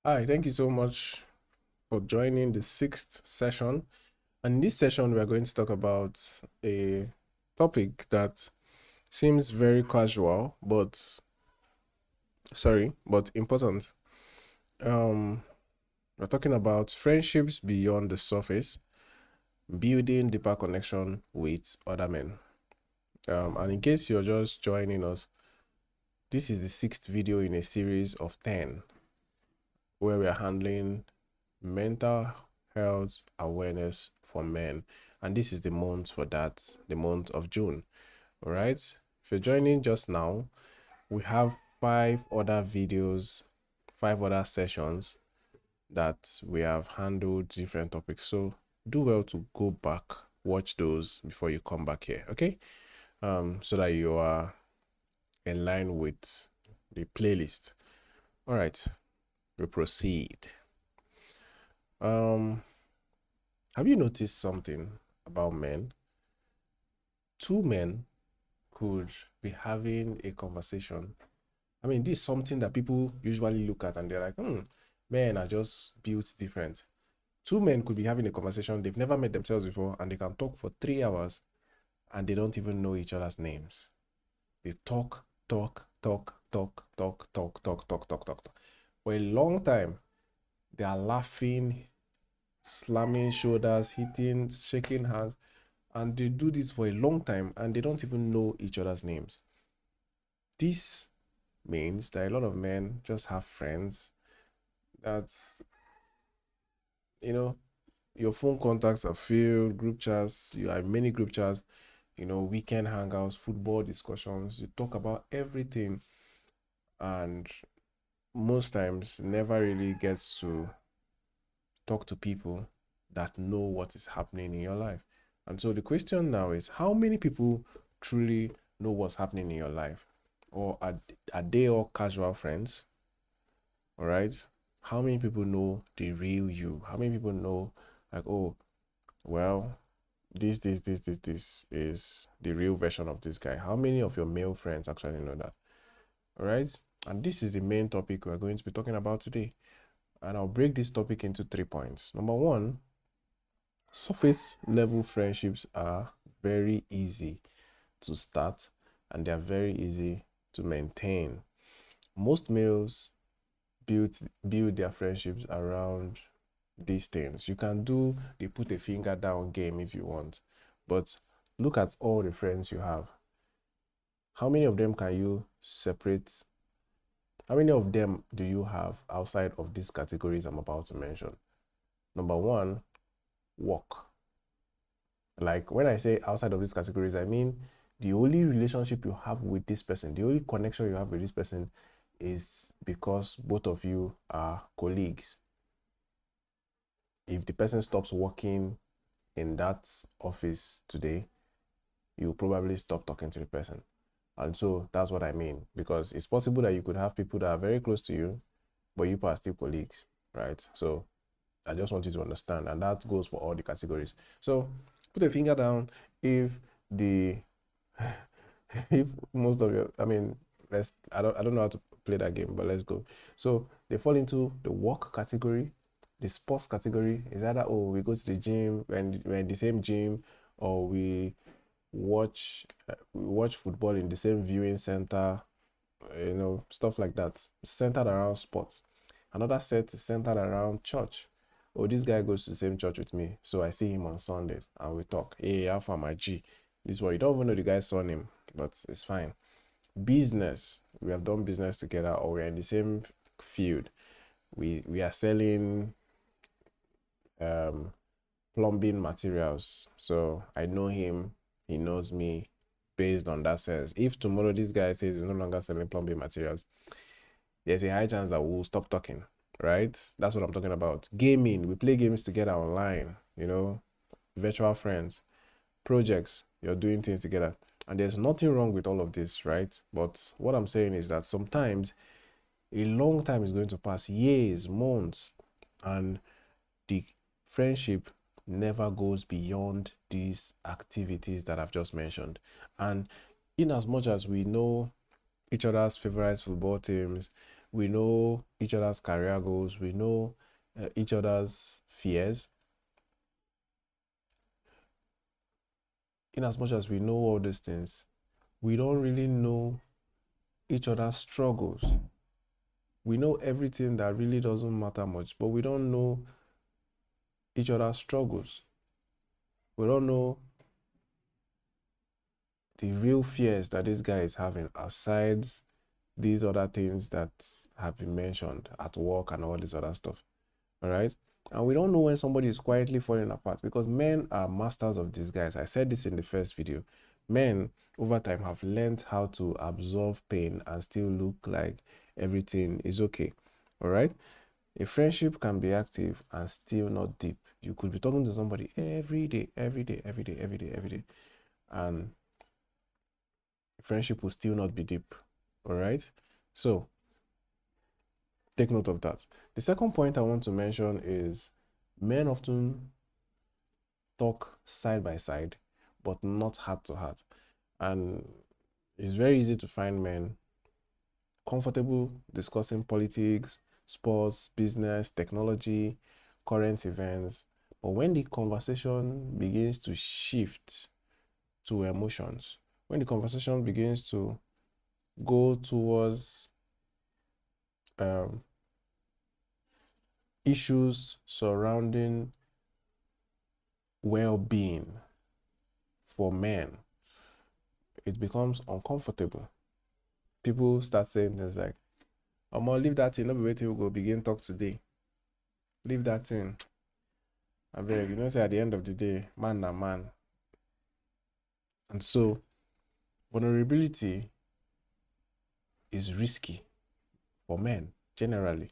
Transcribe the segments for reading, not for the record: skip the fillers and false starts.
Hi, thank you so much for joining the sixth session. And in this session, we are going to talk about a topic that seems very casual, but important. Um, we're talking about friendships beyond the surface, building deeper connection with other men. And in case you're just joining us, this is the sixth video in a series of 10 where we are handling mental health awareness for men, and this is the month for that, the month of June. All right, if you're joining just now, we have five other videos, five other sessions that we have handled different topics, so do well to go back, watch those before you come back here. Okay, so that you are in line with the playlist. All right, we proceed. um have you noticed something about men? Two men could be having a conversation. I mean, this is something that people usually look at and they're like, men are just built different. Two men could be having a conversation, they've never met themselves before, and they can talk for 3 hours and they don't even know each other's names. They talk, talk, talk, talk, talk, talk, talk, talk, talk, talk, talk. For a long time, they are laughing, slamming shoulders, hitting, shaking hands, and they do this for a long time and they don't even know each other's names. This means that a lot of men just have friends that's, you know, your phone contacts are filled, group chats, you have many group chats, weekend hangouts, football discussions, you talk about everything, and most times never really gets to talk to people that know what is happening in your life. And so the question now is, how many people truly know what's happening in your life? Or are they all casual friends? All right. How many people know the real you? How many people know, like, oh, well, this is the real version of this guy? How many of your male friends actually know that? All right. And this is the main topic we're going to be talking about today. And I'll break this topic into 3 points. Number one, surface level friendships are very easy to start and they are very easy to maintain. Most males build build their friendships around these things. You can do the put a finger down game if you want, but look at all the friends you have. How many of them can you separate? How many of them do you have outside of these categories I'm about to mention? Number one, work. Like when I say outside of these categories, I mean the only relationship you have with this person, the only connection you have with this person is because both of you are colleagues. If the person stops working in that office today, you probably stop talking to the person. And so that's what I mean, because it's possible that you could have people that are very close to you, but you are still colleagues, right? So I just want you to understand, and that goes for all the categories. So put a finger down if the if most of your, I mean, I don't know how to play that game, but let's go. So they fall into the work category, the sports category. Is either, oh, we go to the gym, we're in the same gym, or we watch football in the same viewing center, stuff like that, centered around sports. Another set is centered around church. Oh, this guy goes to the same church with me, so I see him on Sundays and we talk. Hey, how far my G? This is what you don't even know the guy's surname, but it's fine. Business, we have done business together, or we're in the same field. We are selling um plumbing materials, so I know him, he knows me, based on that sense. If tomorrow this guy says he's no longer selling plumbing materials, there's a high chance that we'll stop talking, right? That's what I'm talking about. Gaming, we play games together online, virtual friends, projects, you're doing things together. And there's nothing wrong with all of this, right? But what I'm saying is that sometimes a long time is going to pass, years, months, and the friendship never goes beyond these activities that I've just mentioned. And in as much as we know each other's favorite football teams, We know each other's career goals. We know each other's fears. In as much as we know all these things, we don't really know each other's struggles. We know everything that really doesn't matter much, but we don't know each other's struggles. We don't know the real fears that this guy is having aside these other things that have been mentioned at work and all this other stuff. All right. And we don't know when somebody is quietly falling apart, because men are masters of disguise. I said this in the first video. Men over time have learned how to absorb pain and still look like everything is okay. All right. A friendship can be active and still not deep. You could be talking to somebody every day, and friendship will still not be deep. All right. So take note of that. The second point I want to mention is men often talk side by side, but not heart to heart. And it's very easy to find men comfortable discussing politics, sports, business, technology, current events. But when the conversation begins to shift to emotions, when the conversation begins to go towards issues surrounding well-being for men, it becomes uncomfortable. People start saying things like, I'm gonna leave that thing, not be waiting, we'll go begin talk today. Leave that thing. I beg, say at the end of the day, man na man. And so vulnerability is risky for men generally,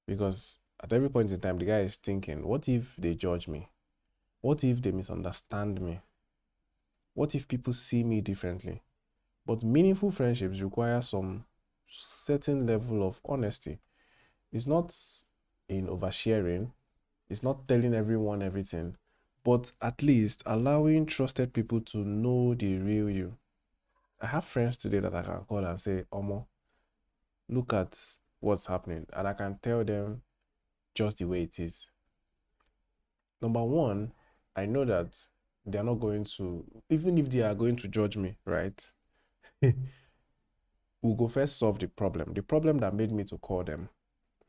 because at every point in time the guy is thinking, what if they judge me? What if they misunderstand me? What if people see me differently? But meaningful friendships require some certain level of honesty. It's not in oversharing, it's not telling everyone everything, but at least allowing trusted people to know the real you. I have friends today that I can call and say, Omo, look at what's happening. And I can tell them just the way it is. Number one, I know that they're not going to, even if they are going to judge me, right? We'll go first solve the problem. The problem that made me to call them,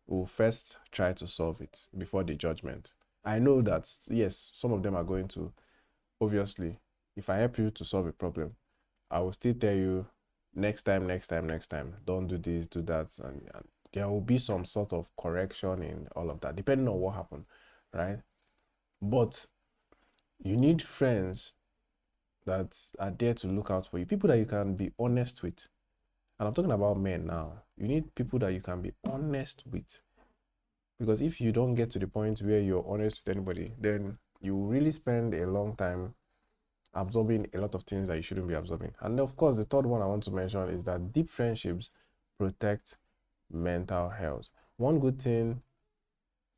we'll first try to solve it before the judgment. I know that, yes, some of them are going to, obviously, if I help you to solve a problem, I will still tell you next time, don't do this, do that. And there will be some sort of correction in all of that, depending on what happened, right? But you need friends that are there to look out for you, people that you can be honest with. And I'm talking about men now. You need people that you can be honest with. Because if you don't get to the point where you're honest with anybody, then you really spend a long time absorbing a lot of things that you shouldn't be absorbing. And of course, the third one I want to mention is that deep friendships protect mental health. One good thing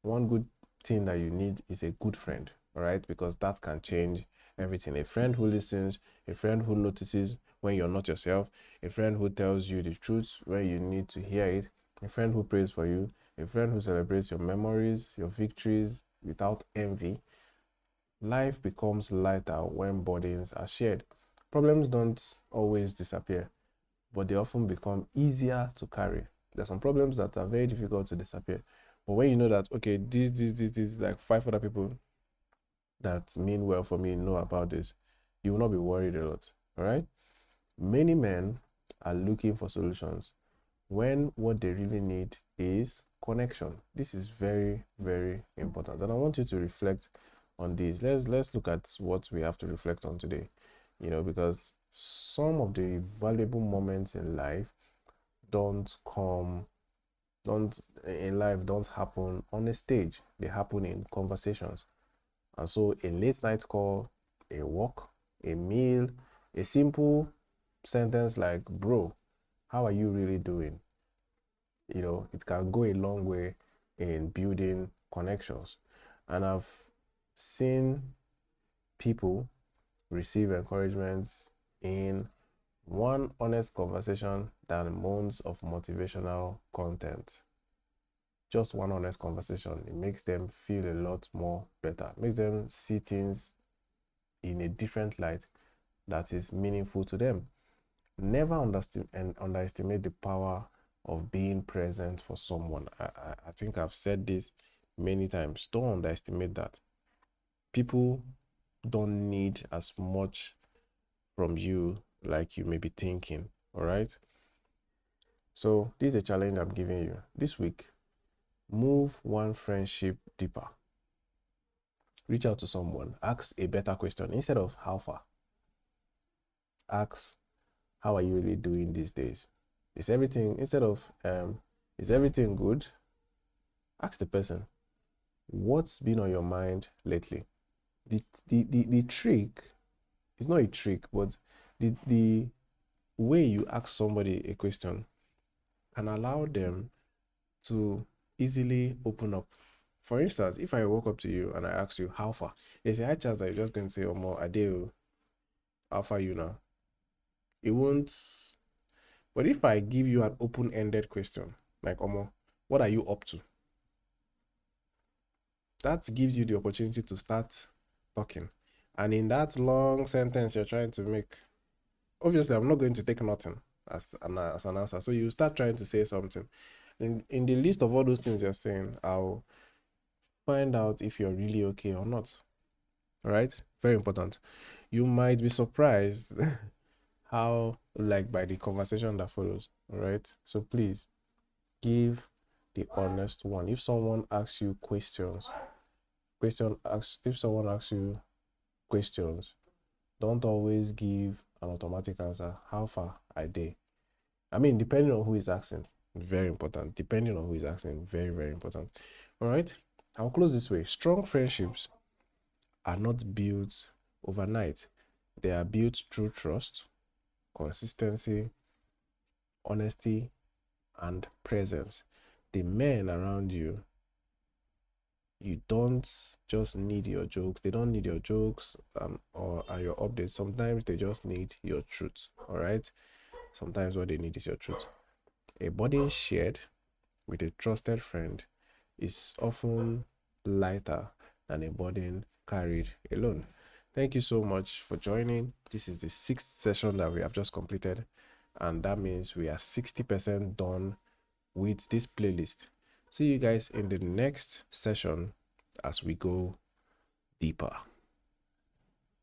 that you need is a good friend, all right? Because that can change everything. A friend who listens, a friend who notices when you're not yourself, a friend who tells you the truth when you need to hear it, a friend who prays for you, a friend who celebrates your memories, your victories without envy. Life becomes lighter when burdens are shared. Problems don't always disappear, but they often become easier to carry. There's some problems that are very difficult to disappear. But when you know that, okay, this, like 5 other people that mean well for me know about this, you will not be worried a lot. All right? Many men are looking for solutions when what they really need is connection. This is very, very important. And I want you to reflect on this. Let's look at what we have to reflect on today. Because some of the valuable moments in life don't happen on a stage. They happen in conversations. And so a late night call, a walk, a meal, a simple sentence like, bro, how are you really doing? It can go a long way in building connections. And I've seen people receive encouragement in One honest conversation than months of motivational content. Just one honest conversation. It makes them feel a lot more better. Makes them see things in a different light that is meaningful to them. Never underestimate the power of being present for someone. I think I've said this many times. Don't underestimate that. People don't need as much from you like you may be thinking. All right. So this is a challenge I'm giving you this week. Move one friendship deeper. Reach out to someone. Ask a better question instead of how far. Ask, how are you really doing these days? Is everything, instead of is everything good? Ask the person, what's been on your mind lately? The trick is not a trick, but the way you ask somebody a question can allow them to easily open up. For instance, if I walk up to you and I ask you how far, there's a high chance that you're just going to say, oh, more Adeo, how far you now? It won't. But if I give you an open-ended question, like, Omo, what are you up to? That gives you the opportunity to start talking. And in that long sentence you're trying to make, obviously, I'm not going to take nothing as an answer. So you start trying to say something. In the list of all those things you're saying, I'll find out if you're really okay or not. All right? Very important. You might be surprised how, like, by the conversation that follows. All right? So please give the honest one. If someone asks you questions, if someone asks you questions, don't always give an automatic answer. How far are they? I mean, depending on who is asking, very important. Depending on who is asking, very, very important. All right. I'll close this way. Strong friendships are not built overnight. They are built through trust, consistency, honesty, and presence. The men around you, you don't just need your jokes. They don't need your jokes or your updates. Sometimes they just need your truth. All right. Sometimes what they need is your truth. A burden shared with a trusted friend is often lighter than a burden carried alone. Thank you so much for joining. This is the 6th session that we have just completed, and that means we are 60% done with this playlist. See you guys in the next session as we go deeper.